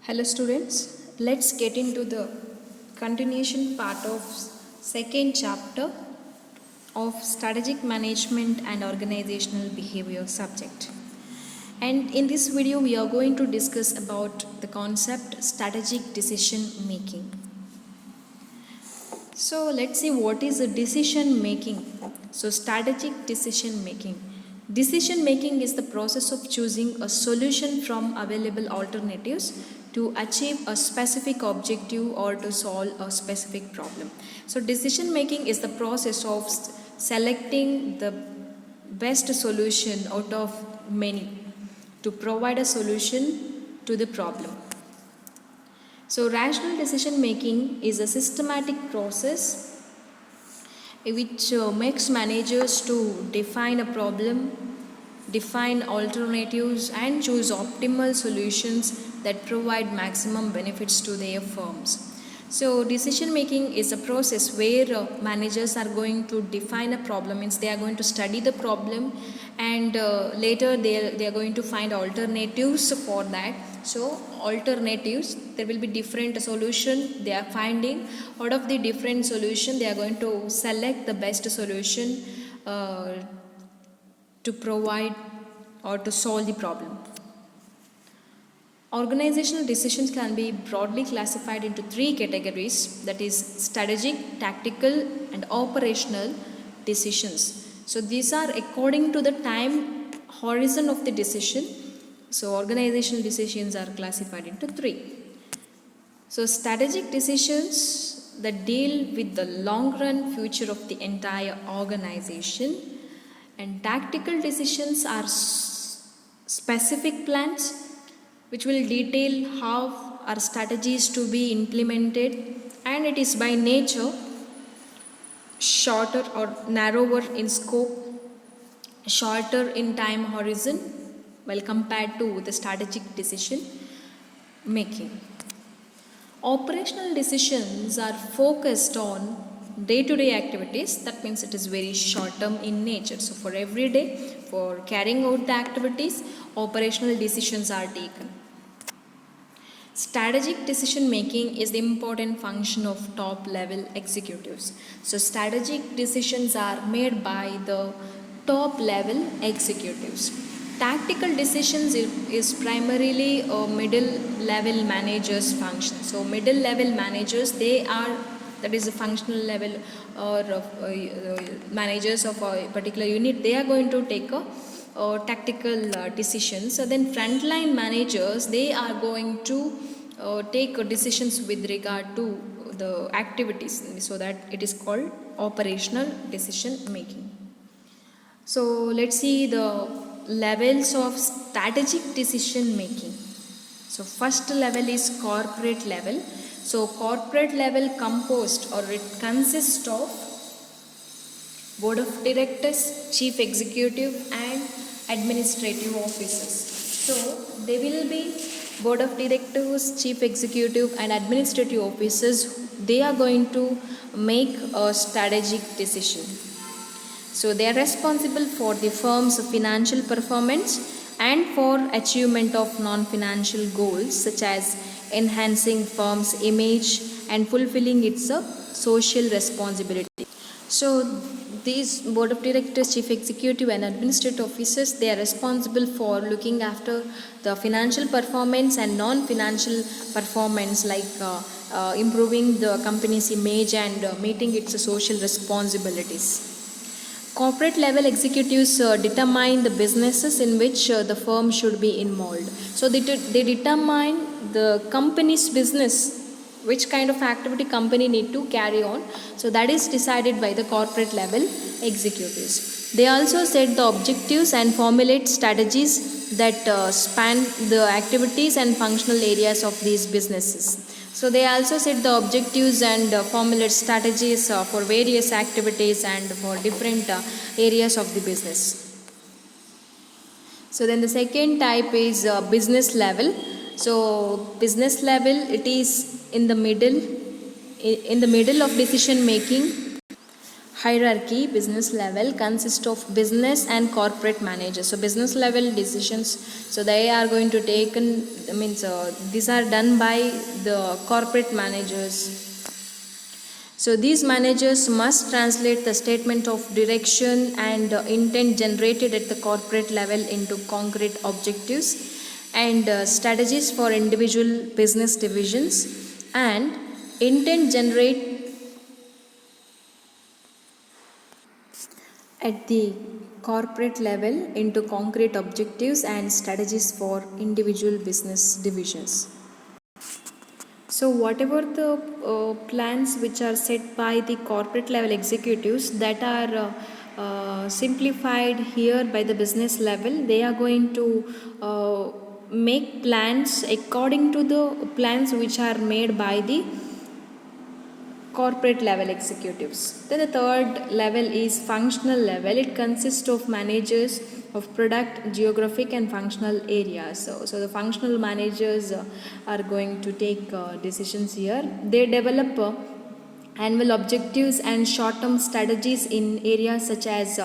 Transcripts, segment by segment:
Hello students, let's get into the continuation part of second chapter of strategic management and organizational behavior subject. And in this video we are going to discuss about the concept strategic decision making. So let's see what is a decision making. So strategic decision making. Decision making is the process of choosing a solution from available alternatives to achieve a specific objective or to solve a specific problem. So decision making is the process of selecting the best solution out of many to provide a solution to the problem. So rational decision making is a systematic process which makes managers to define a problem, define alternatives and choose optimal solutions that provide maximum benefits to their firms. So decision making is a process where managers are going to define a problem, means they are going to study the problem and later they are going to find alternatives for that. So alternatives, there will be different solution they are finding. Out of the different solution they are going to select the best solution to provide or to solve the problem. Organizational decisions can be broadly classified into three categories, that is strategic, tactical and operational decisions. So these are according to the time horizon of the decision. So organizational decisions are classified into three. So strategic decisions that deal with the long run future of the entire organization, and tactical decisions are specific plans which will detail how our strategies to be implemented, and it is by nature shorter or narrower in scope, shorter in time horizon while compared to the strategic decision making. Operational decisions are focused on day-to-day activities, that means it is very short-term in nature. So for every day, for carrying out the activities, operational decisions are taken. Strategic decision making is the important function of top level executives. So strategic decisions are made by the top level executives. Tactical decisions is primarily a middle level managers function. So middle level managers, that is a functional level or managers of a particular unit, they are going to take a tactical decisions. So then frontline managers, they are going to take decisions with regard to the activities, so that it is called operational decision making. So let's see the levels of strategic decision making. So first level is corporate level. So corporate level composed or it consists of board of directors, chief executive and administrative officers. So they will be board of directors, chief executive and administrative officers. They are going to make a strategic decision. So they are responsible for the firm's financial performance and for achievement of non-financial goals such as enhancing firm's image and fulfilling its social responsibility. So these board of directors, chief executive and administrative officers, they are responsible for looking after the financial performance and non-financial performance, like improving the company's image and meeting its social responsibilities. Corporate level executives determine the businesses in which the firm should be involved. So they determine the company's business, which kind of activity company need to carry on. So that is decided by the corporate level executives. They also set the objectives and formulate strategies that span the activities and functional areas of these businesses. So they also set the objectives and formulate strategies for various activities and for different areas of the business. So then the second type is business level. So business level, it is in the middle of decision making. hierarchy, business level, consists of business and corporate managers. So business level decisions, so they are going to take means these are done by the corporate managers. So these managers must translate the statement of direction and intent generated at the corporate level into concrete objectives and strategies for individual business divisions, and intent generate at the corporate level into concrete objectives and strategies for individual business divisions. So, whatever the plans which are set by the corporate level executives that are simplified here by the business level, they are going to make plans according to the plans which are made by the corporate level executives. Then the third level is functional level. It consists of managers of product, geographic and functional areas. So the functional managers are going to take decisions here. They develop annual objectives and short-term strategies in areas such as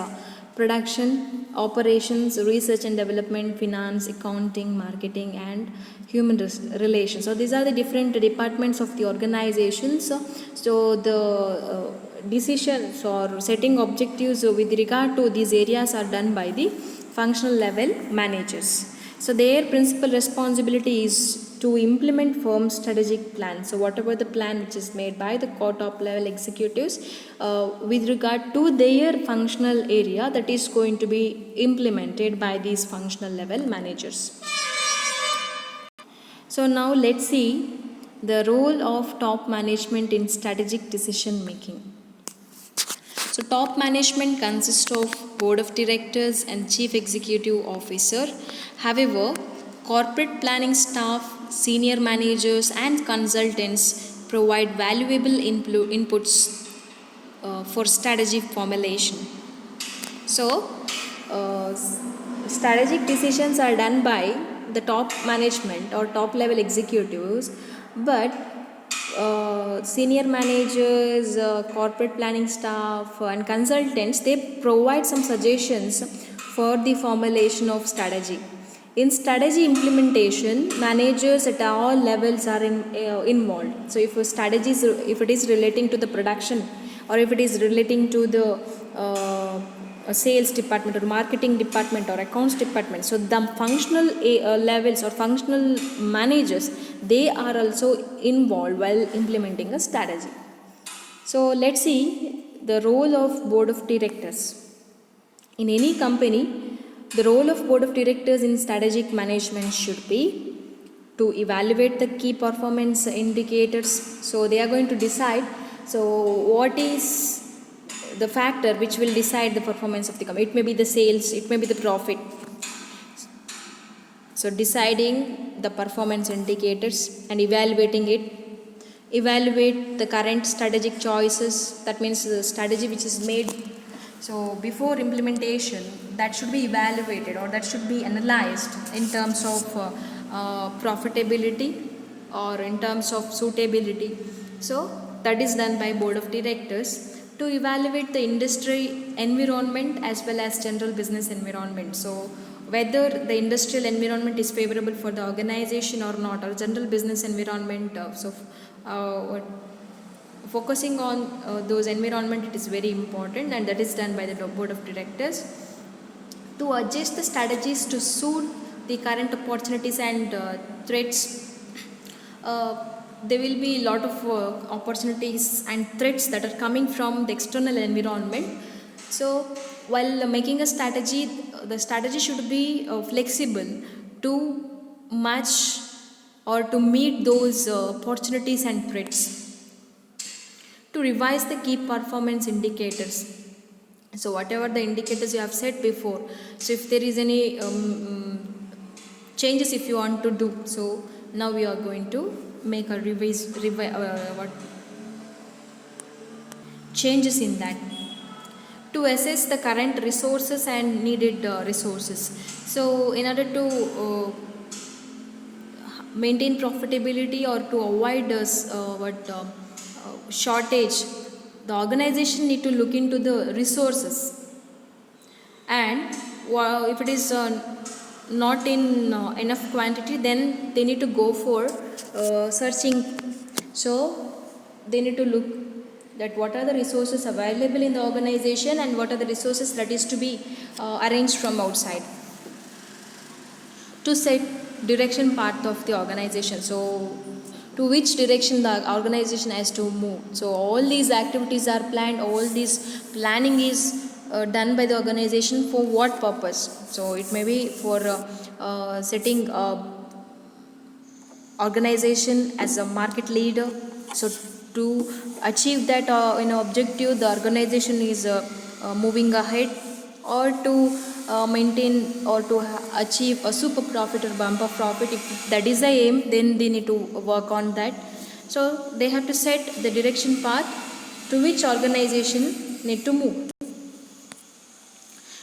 production, operations, research and development, finance, accounting, marketing and human relations. So these are the different departments of the organizations. So the decisions or setting objectives with regard to these areas are done by the functional level managers. So their principal responsibility is to implement firm's strategic plan. So whatever the plan which is made by the top level executives with regard to their functional area, that is going to be implemented by these functional level managers. So now let's see the role of top management in strategic decision making. So top management consists of board of directors and chief executive officer. However, corporate planning staff, senior managers and consultants provide valuable inputs for strategy formulation. So, strategic decisions are done by the top management or top level executives, but senior managers, corporate planning staff and consultants, they provide some suggestions for the formulation of strategy. In strategy implementation, managers at all levels are involved. So if a strategy if it is relating to the production or if it is relating to the sales department or marketing department or accounts department, so the functional levels or functional managers, they are also involved while implementing a strategy. So let's see the role of board of directors. In any company, the role of board of directors in strategic management should be to evaluate the key performance indicators. So they are going to decide, so what is the factor which will decide the performance of the company. It may be the sales, it may be the profit. So deciding the performance indicators and evaluating it. Evaluate the current strategic choices, that means the strategy which is made. So before implementation, that should be evaluated or that should be analyzed in terms of profitability or in terms of suitability. So that is done by board of directors to evaluate the industry environment as well as general business environment. So whether the industrial environment is favorable for the organization or not, or general business environment. Focusing on those environment, it is very important, and that is done by the board of directors to adjust the strategies to suit the current opportunities and threats. There will be a lot of opportunities and threats that are coming from the external environment. So while making a strategy, the strategy should be flexible to match or to meet those opportunities and threats. To revise the key performance indicators. So whatever the indicators you have said before, so if there is any changes if you want to do, so now we are going to make a changes in that to assess the current resources and needed resources. So in order to maintain profitability or to avoid shortage the organization need to look into the resources, and if it is not in enough quantity, then they need to go for searching. So they need to look that what are the resources available in the organization and what are the resources that is to be arranged from outside to set direction part of the organization. So to which direction the organization has to move. So all these activities are planned, all this planning is done by the organization for what purpose. So it may be for setting organization as a market leader. So to achieve that objective, the organization is moving ahead, or to maintain or to achieve a super profit or bumper profit. If that is the aim, then they need to work on that. So they have to set the direction path to which organization need to move.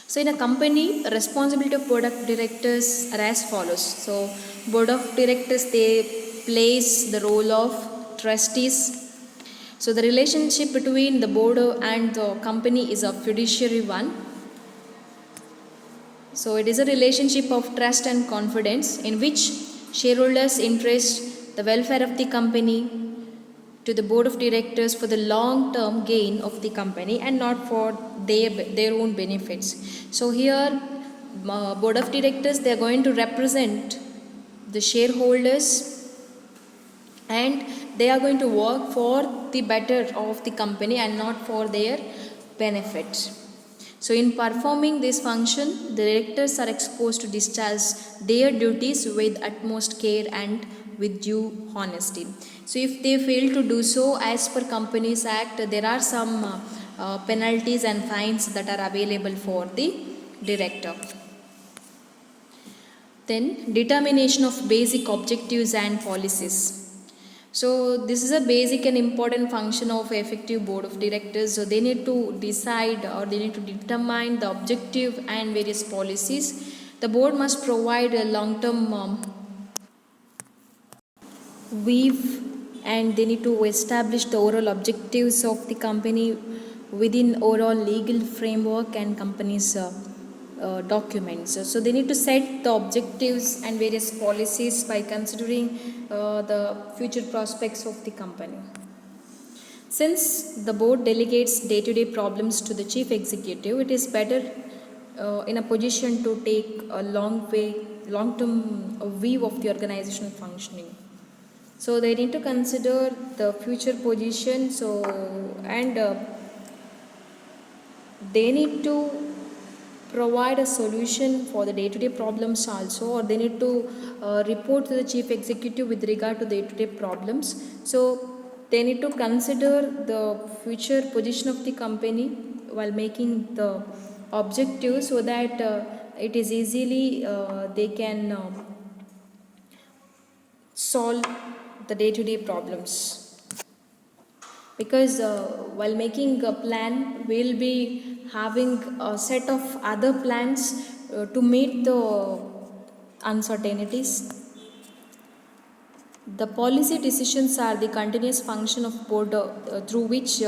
So in a company, responsibility of board of directors are as follows. So board of directors, they plays the role of trustees. So the relationship between the board and the company is a fiduciary one. So it is a relationship of trust and confidence in which shareholders interest the welfare of the company to the board of directors for the long term gain of the company and not for their own benefits. So here board of directors, they are going to represent the shareholders, and they are going to work for the better of the company and not for their benefit. So in performing this function, the directors are exposed to discharge their duties with utmost care and with due honesty. So if they fail to do so as per Companies Act, there are some penalties and fines that are available for the director. Then determination of basic objectives and policies. So this is a basic and important function of effective board of directors. So they need to decide, or they need to determine the objective and various policies. The board must provide a long-term weave, and they need to establish the overall objectives of the company within overall legal framework and company's documents. So they need to set the objectives and various policies by considering the future prospects of the company. Since the board delegates day-to-day problems to the chief executive, it is better in a position to take a long-term view of the organizational functioning. So they need to consider the future position. So and they need to provide a solution for the day-to-day problems also, or they need to report to the chief executive with regard to day-to-day problems. So they need to consider the future position of the company while making the objective, so that it is easily they can solve the day-to-day problems. Because while making a plan, we'll be having a set of other plans to meet the uncertainties. The policy decisions are the continuous function of board through which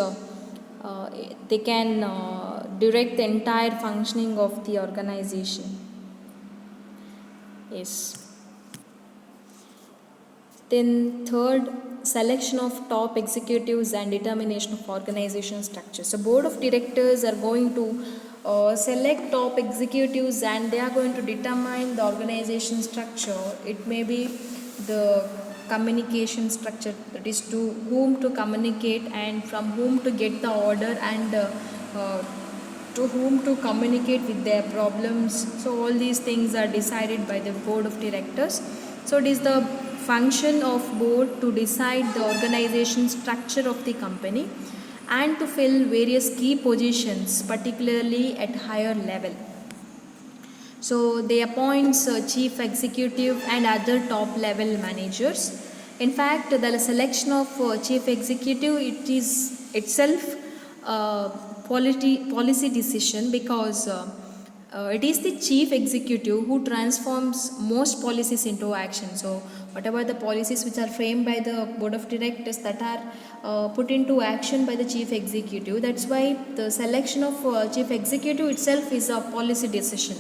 they can direct the entire functioning of the organization. Yes. Then third, selection of top executives and determination of organization structure. So board of directors are going to select top executives, and they are going to determine the organization structure. It may be the communication structure, that is to whom to communicate and from whom to get the order, and to whom to communicate with their problems. So all these things are decided by the board of directors. So it is the function of board to decide the organization structure of the company and to fill various key positions, particularly at higher level. So they appoint chief executive and other top level managers. In fact, the selection of chief executive, it is itself policy decision, because it is the chief executive who transforms most policies into action. So whatever the policies which are framed by the board of directors that are put into action by the chief executive. That's why the selection of chief executive itself is a policy decision.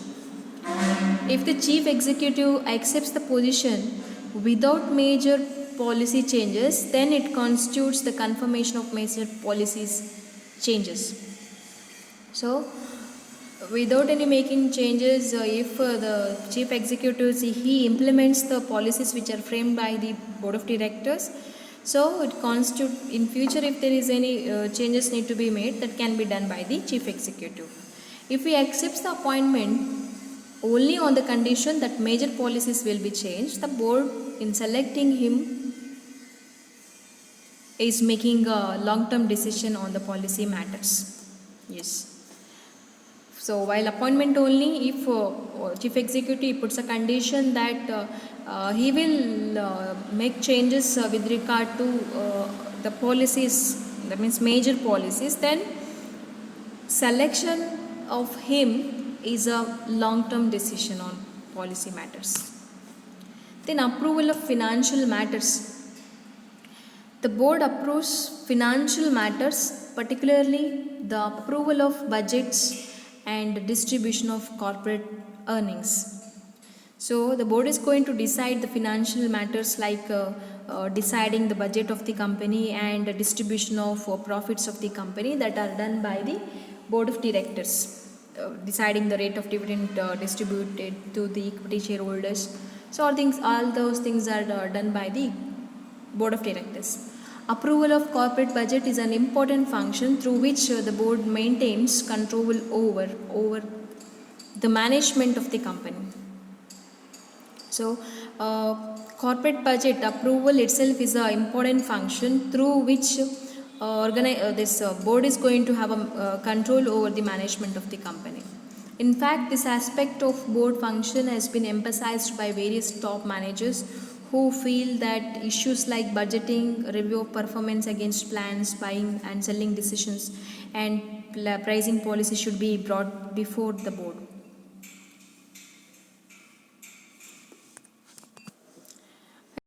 If the chief executive accepts the position without major policy changes, then it constitutes the confirmation of major policies changes. So, without any making changes, if the chief executive he implements the policies which are framed by the board of directors, so it constitutes in future if there is any changes need to be made, that can be done by the chief executive. If he accepts the appointment only on the condition that major policies will be changed, the board in selecting him is making a long-term decision on the policy matters. Yes. So while appointment only, if chief executive puts a condition that he will make changes with regard to the policies, that means major policies, then selection of him is a long-term decision on policy matters. Then approval of financial matters. The board approves financial matters, particularly the approval of budgets and distribution of corporate earnings. So the board is going to decide the financial matters like deciding the budget of the company and the distribution of profits of the company that are done by the board of directors. Deciding the rate of dividend distributed to the equity shareholders. So all those things are done by the board of directors. Approval of corporate budget is an important function through which the board maintains control over the management of the company. So, corporate budget approval itself is an important function through which this board is going to have a control over the management of the company. In fact, this aspect of board function has been emphasized by various top managers who feel that issues like budgeting, review of performance against plans, buying and selling decisions, and pricing policy should be brought before the board.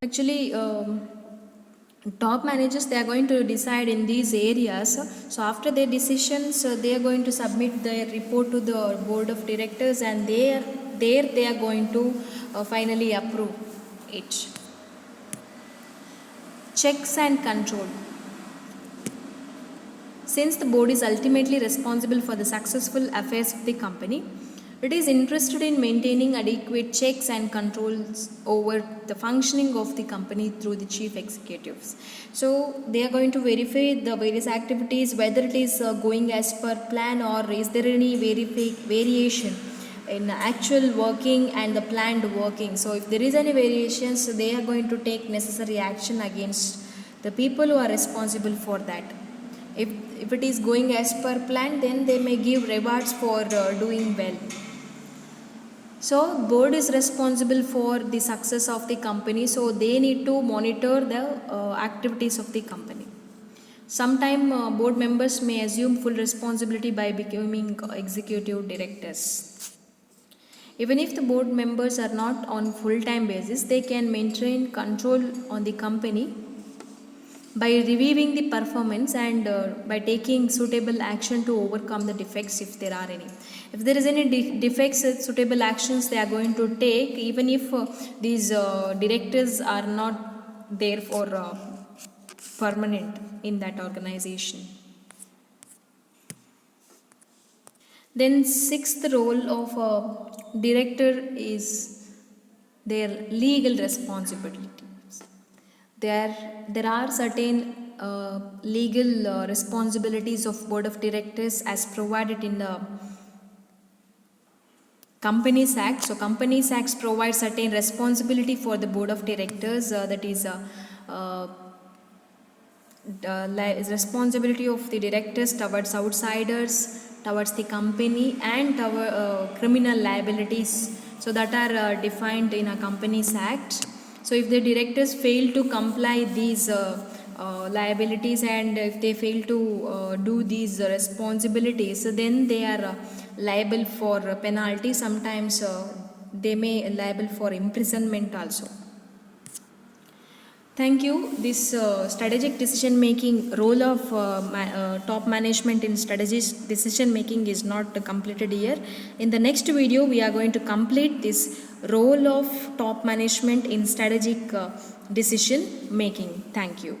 Actually, top managers, they are going to decide in these areas. So after their decisions, they are going to submit their report to the board of directors, and they are going to finally approve it. Checks and control. Since the board is ultimately responsible for the successful affairs of the company, it is interested in maintaining adequate checks and controls over the functioning of the company through the chief executives. So they are going to verify the various activities, whether it is going as per plan or is there any variation in actual working and the planned working. So if there is any variations, they are going to take necessary action against the people who are responsible for that. If it is going as per plan, then they may give rewards for doing well. So board is responsible for the success of the company, so they need to monitor the activities of the company. Sometimes board members may assume full responsibility by becoming executive directors. Even if the board members are not on full-time basis, they can maintain control on the company by reviewing the performance and by taking suitable action to overcome the defects if there are any. If there is any defects, suitable actions they are going to take, even if these directors are not there for permanent in that organization. Then sixth role of a director is their legal responsibilities. There are certain legal responsibilities of board of directors as provided in the Companies Act. So Companies Act provides certain responsibility for the board of directors, that is responsibility of the directors towards outsiders, towards the company, and criminal liabilities, so that are defined in a Companies Act. So if the directors fail to comply these liabilities, and if they fail to do these responsibilities, then they are liable for penalty. Sometimes they may liable for imprisonment also. Thank you. This strategic decision making role of top management in strategic decision making is not completed here. In the next video, we are going to complete this role of top management in strategic decision making. Thank you.